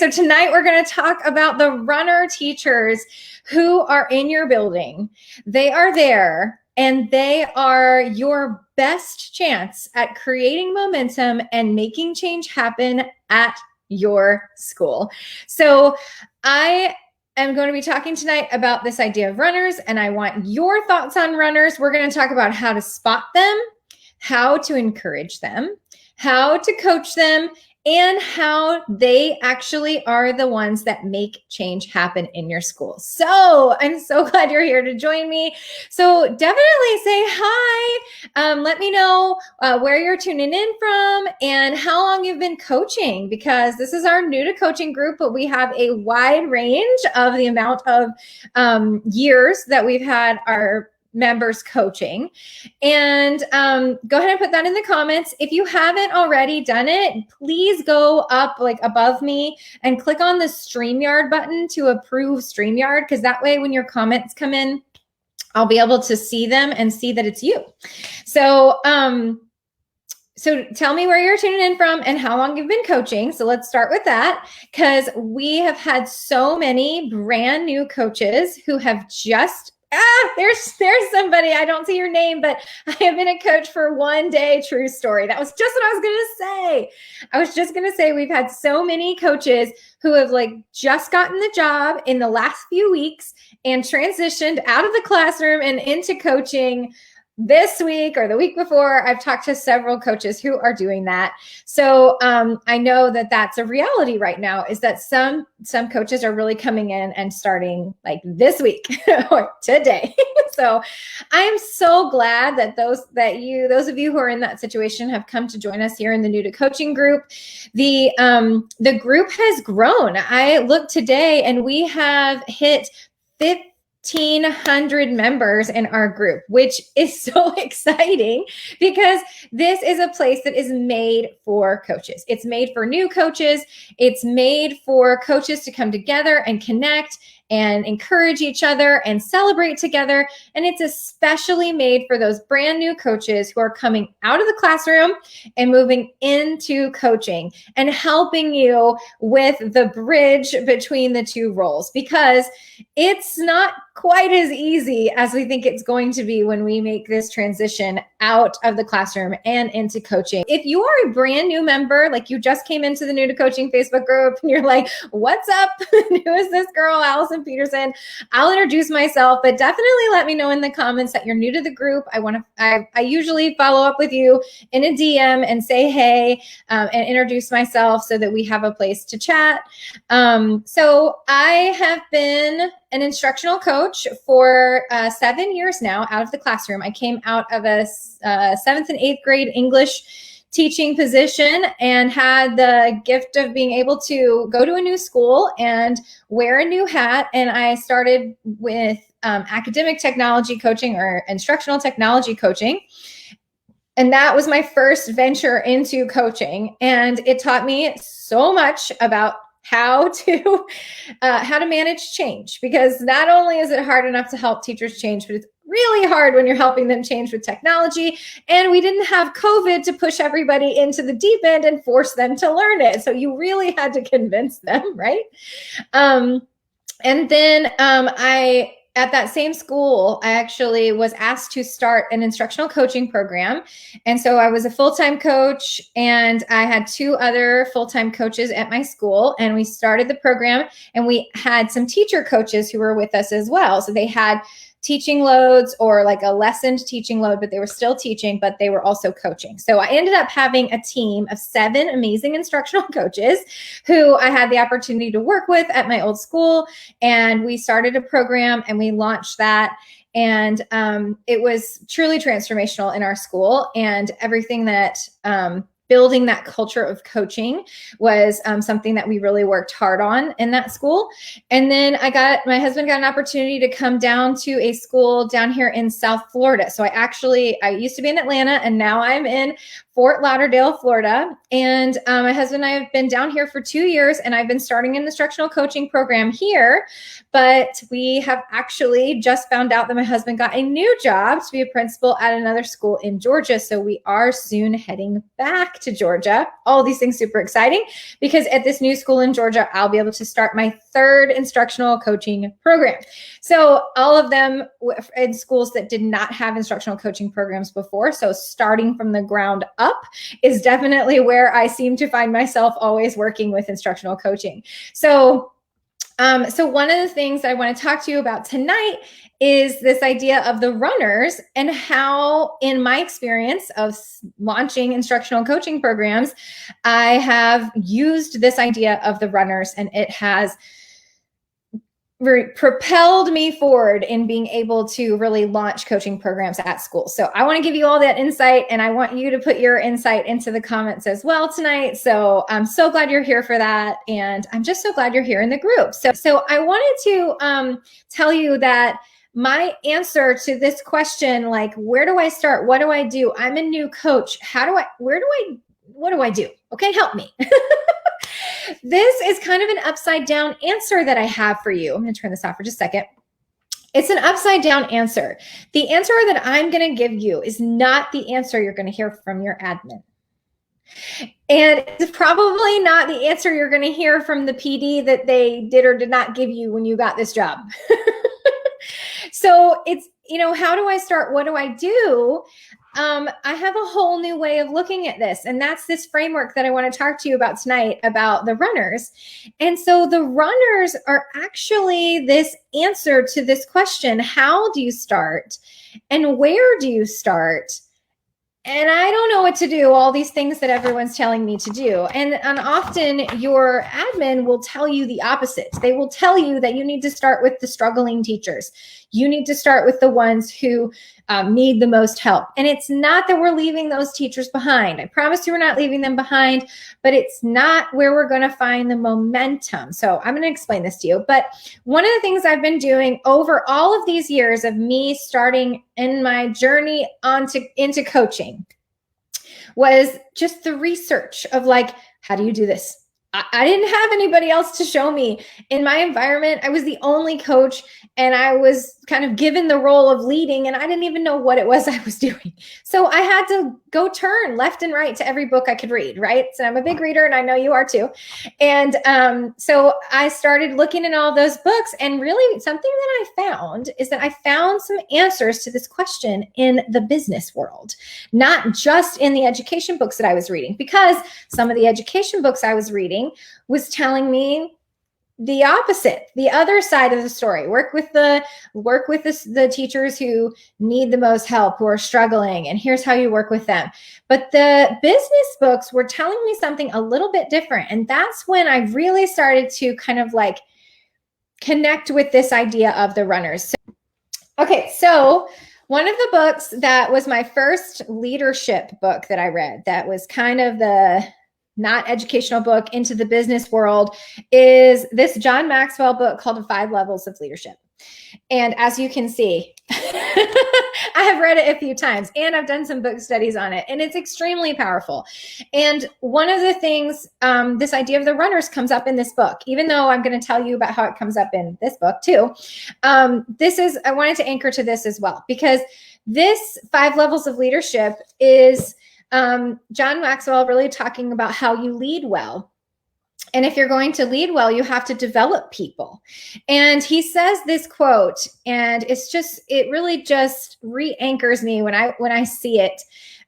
So tonight we're going to talk about the runner teachers who are in your building. They are there and they are your best chance at creating momentum and making change happen at your school. So I am going to be talking tonight about this idea of runners, and I want your thoughts on runners. We're going to talk about how to spot them, how to encourage them, how to coach them, and how they actually are the ones that make change happen in your school. So I'm so glad you're here to join me. So definitely say hi. Let me know where you're tuning in from and how long you've been coaching, because this is our new to coaching group, but we have a wide range of the amount of years that we've had our members coaching. And go ahead and put that in the comments. If you haven't already done it, please go up like above me and click on the StreamYard button to approve StreamYard, because that way when your comments come in, I'll be able to see them and see that it's you. So tell me where you're tuning in from and how long you've been coaching. So let's start with that, because we have had so many brand new coaches who have just there's somebody, I don't see your name, but I have been a coach for one day. True story. That was just what I was going to say. I was just going to say we've had so many coaches who have like just gotten the job in the last few weeks and transitioned out of the classroom and into coaching this week or the week before. I've talked to several coaches who are doing that. So I know that that's a reality right now, is that some coaches are really coming in and starting like this week or today. So I'm so glad that those of you who are in that situation have come to join us here in the New to Coaching group. The group has grown. I looked today and we have hit 1,500 members in our group, which is so exciting, because this is a place that is made for coaches. It's made for new coaches. It's made for coaches to come together and connect and encourage each other and celebrate together. And it's especially made for those brand new coaches who are coming out of the classroom and moving into coaching and helping you with the bridge between the two roles, because it's not quite as easy as we think it's going to be when we make this transition out of the classroom and into coaching. If you are a brand new member, like you just came into the New to Coaching Facebook group and you're like, what's up? Who is this girl, Allison Peterson? I'll introduce myself, but definitely let me know in the comments that you're new to the group. I usually follow up with you in a DM and say hey, and introduce myself so that we have a place to chat. So I have been an instructional coach for 7 years now out of the classroom. I came out of a 7th and 8th grade English teaching position and had the gift of being able to go to a new school and wear a new hat. And I started with academic technology coaching, or instructional technology coaching. And that was my first venture into coaching. And it taught me so much about how to manage change, because not only is it hard enough to help teachers change, but it's really hard when you're helping them change with technology. And we didn't have COVID to push everybody into the deep end and force them to learn it. So you really had to convince them, right? And then at that same school, I actually was asked to start an instructional coaching program. And so I was a full-time coach, and I had 2 other full-time coaches at my school, and we started the program, and we had some teacher coaches who were with us as well. So they had teaching loads, or like a lessened teaching load, but they were still teaching, but they were also coaching. So I ended up having a team of 7 amazing instructional coaches who I had the opportunity to work with at my old school. And we started a program and we launched that. And it was truly transformational in our school, and everything that building that culture of coaching was something that we really worked hard on in that school. And then my husband got an opportunity to come down to a school down here in South Florida. So I used to be in Atlanta, and now I'm in Fort Lauderdale, Florida. And my husband and I have been down here for 2 years, and I've been starting an instructional coaching program here. But we have actually just found out that my husband got a new job to be a principal at another school in Georgia. So we are soon heading back to Georgia. All these things super exciting because at this new school in Georgia, I'll be able to start my third instructional coaching program. So all of them in schools that did not have instructional coaching programs before. So starting from the ground up is definitely where I seem to find myself always working with instructional coaching. So one of the things I want to talk to you about tonight is this idea of the runners and how, in my experience of launching instructional coaching programs, I have used this idea of the runners, and it has propelled me forward in being able to really launch coaching programs at school. So I want to give you all that insight, and I want you to put your insight into the comments as well tonight. So I'm so glad you're here for that. And I'm just so glad you're here in the group. So I wanted to tell you that my answer to this question, like, where do I start? What do I do? I'm a new coach. What do I do? Okay, help me. This is kind of an upside down answer that I have for you. I'm going to turn this off for just a second. It's an upside down answer. The answer that I'm going to give you is not the answer you're going to hear from your admin. And it's probably not the answer you're going to hear from the PD that they did or did not give you when you got this job. So it's, how do I start? What do I do? I have a whole new way of looking at this, and that's this framework that I want to talk to you about tonight about the runners. And so the runners are actually this answer to this question: how do you start and where do you start? And I don't know what to do, all these things that everyone's telling me to do. And often your admin will tell you the opposite. They will tell you that you need to start with the struggling teachers. You need to start with the ones who need the most help. And it's not that we're leaving those teachers behind. I promise you we're not leaving them behind, but it's not where we're going to find the momentum. So I'm going to explain this to you. But one of the things I've been doing over all of these years of me starting in my journey into coaching was just the research of, like, how do you do this? I didn't have anybody else to show me. In my environment, I was the only coach, and I was kind of given the role of leading, and I didn't even know what it was I was doing. So I had to go turn left and right to every book I could read, right? So I'm a big reader, and I know you are too. And so I started looking at all those books, and really something that I found is that I found some answers to this question in the business world, not just in the education books that I was reading, because some of the education books I was reading was telling me the opposite, the other side of the story. Work with the teachers who need the most help, who are struggling, and here's how you work with them. But the business books were telling me something a little bit different. And that's when I really started to kind of like connect with this idea of the runners. So one of the books that was my first leadership book that I read, that was kind of the not educational book into the business world, is this John Maxwell book called The 5 Levels of Leadership. And as you can see, I have read it a few times, and I've done some book studies on it, and it's extremely powerful. And one of the things, this idea of the runners comes up in this book, even though I'm going to tell you about how it comes up in this book too. I wanted to anchor to this as well, because this 5 Levels of Leadership is John Maxwell really talking about how you lead well. And if you're going to lead well, you have to develop people. And he says this quote, and it really just re-anchors me when I see it.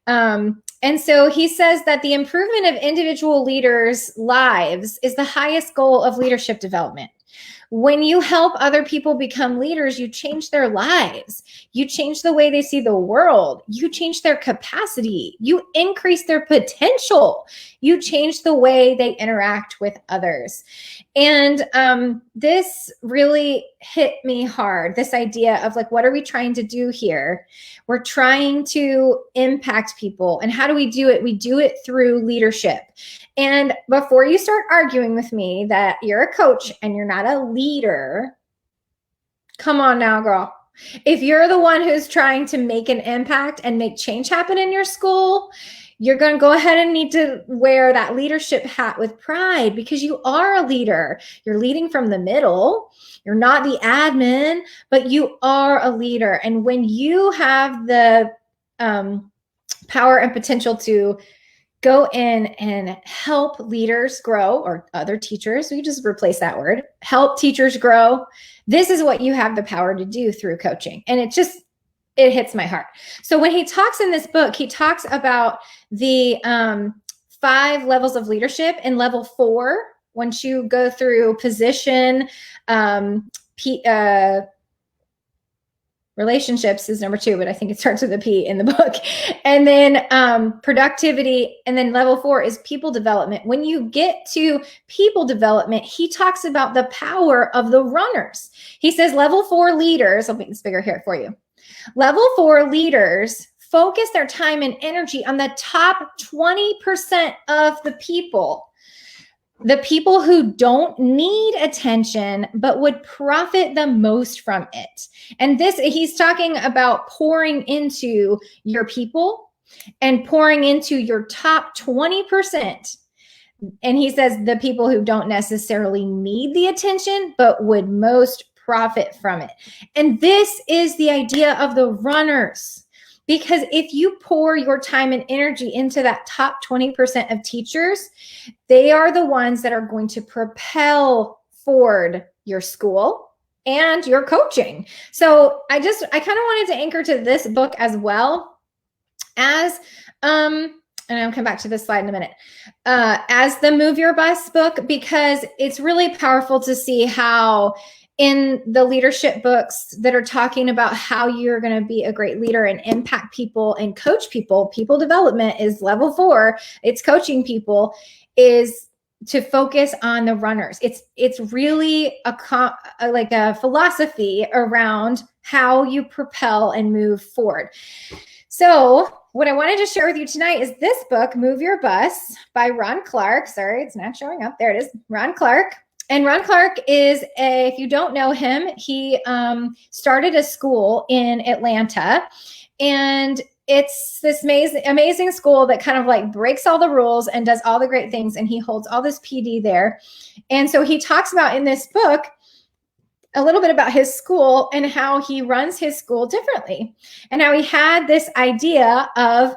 And so he says that the improvement of individual leaders' lives is the highest goal of leadership development. When you help other people become leaders, you change their lives. You change the way they see the world. You change their capacity. You increase their potential. You change the way they interact with others. And this really hit me hard, this idea of, like, what are we trying to do here? We're trying to impact people. And how do we do it? We do it through leadership. And before you start arguing with me that you're a coach and you're not a leader, come on now, girl. If you're the one who's trying to make an impact and make change happen in your school, you're going to go ahead and need to wear that leadership hat with pride, because you are a leader. You're leading from the middle. You're not the admin, but you are a leader. And when you have the power and potential to go in and help leaders grow, or other teachers, we just replace that word, help teachers grow. This is what you have the power to do through coaching. And it hits my heart. So when he talks in this book, he talks about the 5 levels of leadership. In level 4, once you go through position, relationships is number 2, but I think it starts with a P in the book. And then productivity. And then level 4 is people development. When you get to people development, he talks about the power of the runners. He says level 4 leaders, I'll make this bigger here for you. Level 4 leaders focus their time and energy on the top 20% of the people who don't need attention, but would profit the most from it. And he's talking about pouring into your people and pouring into your top 20%. And he says the people who don't necessarily need the attention, but would most profit from it. And this is the idea of the runners. Because if you pour your time and energy into that top 20% of teachers, they are the ones that are going to propel forward your school and your coaching. So I kind of wanted to anchor to this book as well as, and I'll come back to this slide in a minute, as the Move Your Bus book, because it's really powerful to see how in the leadership books that are talking about how you're going to be a great leader and impact people and coach people, people development is level 4. It's coaching people, is to focus on the runners. It's really like a philosophy around how you propel and move forward. So what I wanted to share with you tonight is this book, Move Your Bus by Ron Clark. Sorry, it's not showing up. There it is, Ron Clark. And Ron Clark is, if you don't know him, he started a school in Atlanta, and it's this amazing school that kind of like breaks all the rules and does all the great things. And he holds all this PD there. And so he talks about in this book a little bit about his school and how he runs his school differently, and how he had this idea of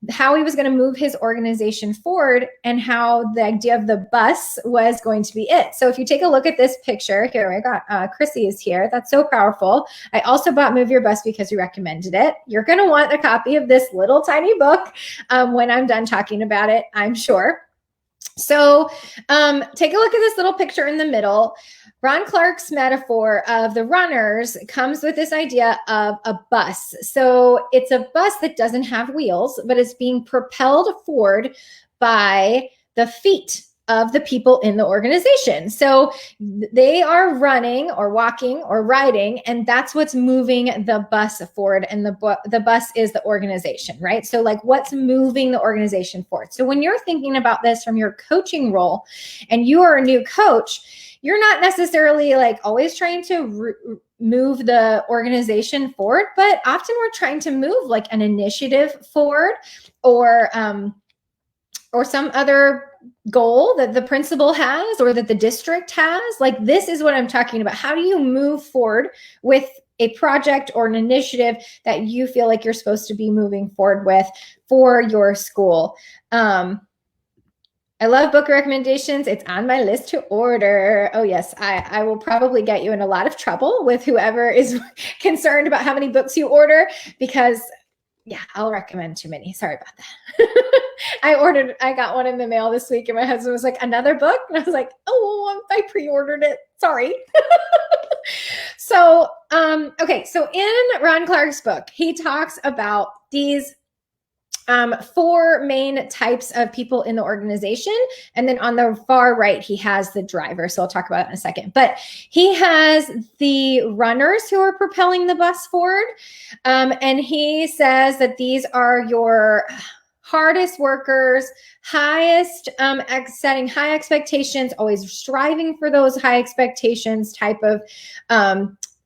how he was going to move his organization forward, and how the idea of the bus was going to be it. So if you take a look at this picture here, I got Chrissy is here. That's so powerful. I also bought Move Your Bus because you recommended it. You're going to want a copy of this little tiny book when I'm done talking about it, I'm sure. So take a look at this little picture in the middle. Ron Clark's metaphor of the runners comes with this idea of a bus. So it's a bus that doesn't have wheels, but it's being propelled forward by the feet of the people in the organization. So they are running or walking or riding, and that's what's moving the bus forward. And the bus is the organization, right? So like, what's moving the organization forward? So when you're thinking about this from your coaching role and you are a new coach, you're not necessarily like always trying to move the organization forward, but often we're trying to move like an initiative forward, or some other goal that the principal has or that the district has. Like, this is what I'm talking about. How do you move forward with a project or an initiative that you feel like you're supposed to be moving forward with for your school? I love book recommendations. It's on my list to order. Oh yes, I will probably get you in a lot of trouble with whoever is concerned about how many books you order, because yeah, I'll recommend too many. Sorry about that. I got one in the mail this week, and my husband was like, another book? And I was like, oh, I pre-ordered it. Sorry. So, okay. So in Ron Clark's book, he talks about these 4 main types of people in the organization. And then on the far right, he has the driver. So I'll talk about it in a second. But he has the runners who are propelling the bus forward. And he says that these are your hardest workers, highest, setting high expectations, always striving for those high expectations type of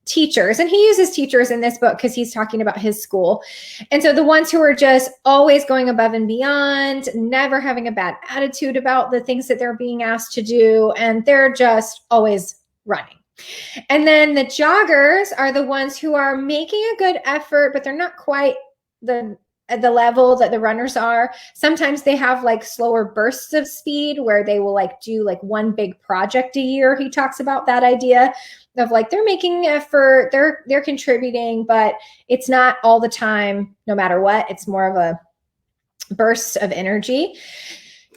teachers. And he uses teachers in this book because he's talking about his school. And so the ones who are just always going above and beyond, never having a bad attitude about the things that they're being asked to do, and they're just always running. And then the joggers are the ones who are making a good effort, but they're not quite the at the level that the runners are. Sometimes they have like slower bursts of speed where they will like do like one big project a year. He talks about that idea of like they're making effort, they're contributing, but it's not all the time, no matter what. It's more of a burst of energy.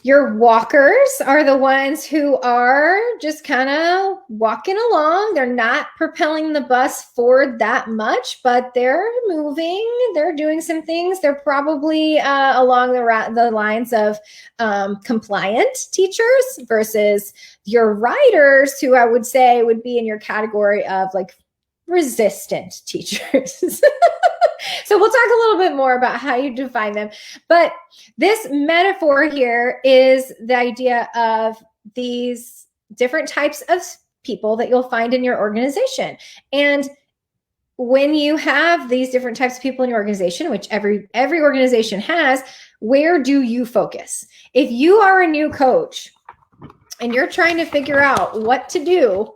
Your walkers are the ones who are just kind of walking along. They're not propelling the bus forward that much, but they're moving. They're doing some things. They're probably along the lines of compliant teachers versus your riders, who I would say would be in your category of like resistant teachers. So we'll talk a little bit more about how you define them. But this metaphor here is the idea of these different types of people that you'll find in your organization. And when you have these different types of people in your organization, which every organization has, where do you focus? If you are a new coach and you're trying to figure out what to do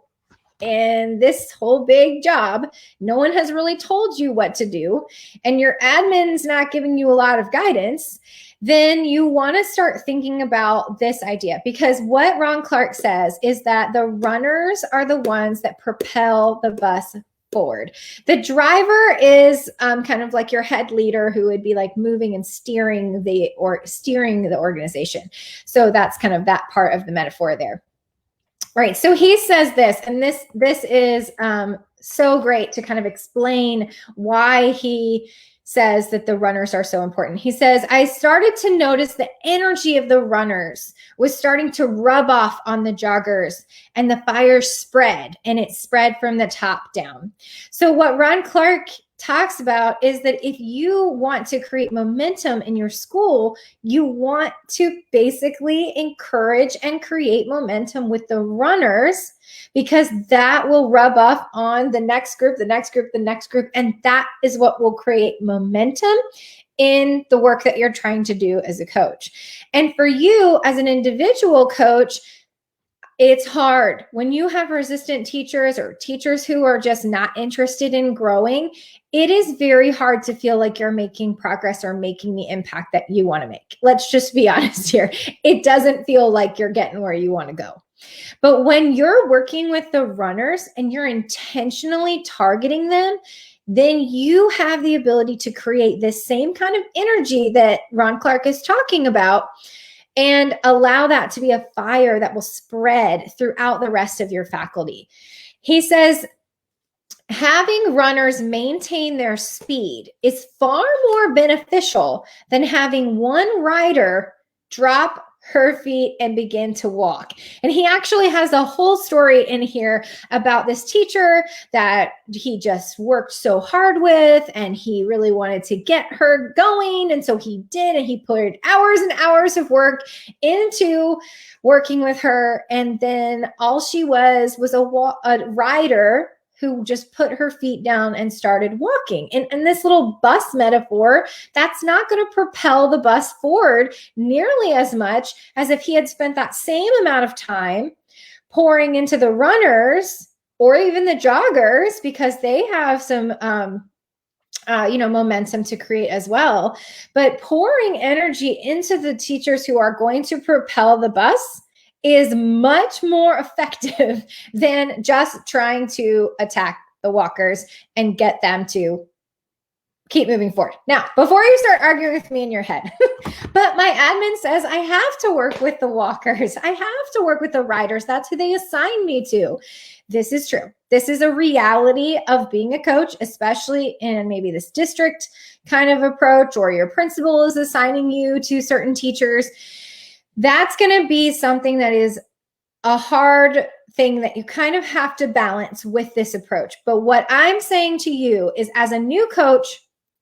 in this whole big job, no one has really told you what to do, and your admin's not giving you a lot of guidance, then you want to start thinking about this idea. Because what Ron Clark says is that the runners are the ones that propel the bus forward. The driver is kind of like your head leader who would be like moving and steering the organization. So that's kind of that part of the metaphor there. Right. So he says this, and this is so great to kind of explain why he says that the runners are so important. He says, I started to notice the energy of the runners was starting to rub off on the joggers, and the fire spread, and it spread from the top down. So what Ron Clark talks about is that if you want to create momentum in your school, you want to basically encourage and create momentum with the runners, because that will rub off on the next group, the next group, the next group. And that is what will create momentum in the work that you're trying to do as a coach. And for you as an individual coach, it's hard when you have resistant teachers or teachers who are just not interested in growing. It is very hard to feel like you're making progress or making the impact that you want to make. Let's just be honest here. It doesn't feel like you're getting where you want to go. But when you're working with the runners and you're intentionally targeting them, then you have the ability to create this same kind of energy that Ron Clark is talking about, and allow that to be a fire that will spread throughout the rest of your faculty. He says, having runners maintain their speed is far more beneficial than having one rider drop her feet and begin to walk. And he actually has a whole story in here about this teacher that he just worked so hard with, and he really wanted to get her going. And so he did, and he put hours and hours of work into working with her. And then all she was a rider who just put her feet down and started walking. And this little bus metaphor, that's not going to propel the bus forward nearly as much as if he had spent that same amount of time pouring into the runners or even the joggers, because they have some momentum to create as well. But pouring energy into the teachers who are going to propel the bus is much more effective than just trying to attack the walkers and get them to keep moving forward. Now, before you start arguing with me in your head, but my admin says I have to work with the walkers. I have to work with the riders. That's who they assign me to. This is true. This is a reality of being a coach, especially in maybe this district kind of approach, or your principal is assigning you to certain teachers. That's going to be something that is a hard thing that you kind of have to balance with this approach. But what I'm saying to you is, as a new coach,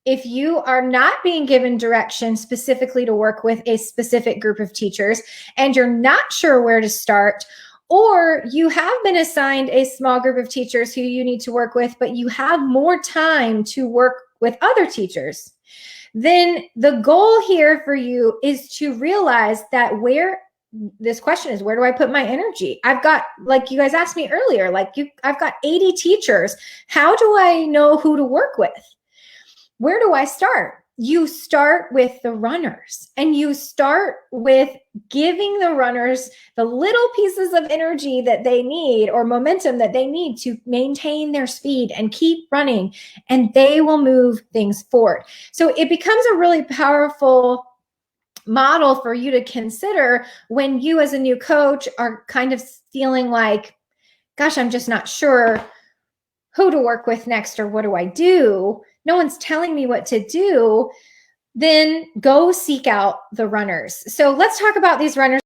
if you are not being given direction specifically to work with a specific group of teachers, and you're not sure where to start, or you have been assigned a small group of teachers who you need to work with, but you have more time to work with other teachers, then the goal here for you is to realize that this question is, where do I put my energy? I've got, like you guys asked me earlier, I've got 80 teachers. How do I know who to work with? Where do I start? you start with the runners, and you start with giving the runners the little pieces of energy that they need, or momentum that they need, to maintain their speed and keep running, and they will move things forward. So it becomes a really powerful model for you to consider when you, as a new coach, are kind of feeling like, gosh, I'm just not sure who to work with next, or what do I do? No one's telling me what to do. Then go seek out the runners. So let's talk about these runners.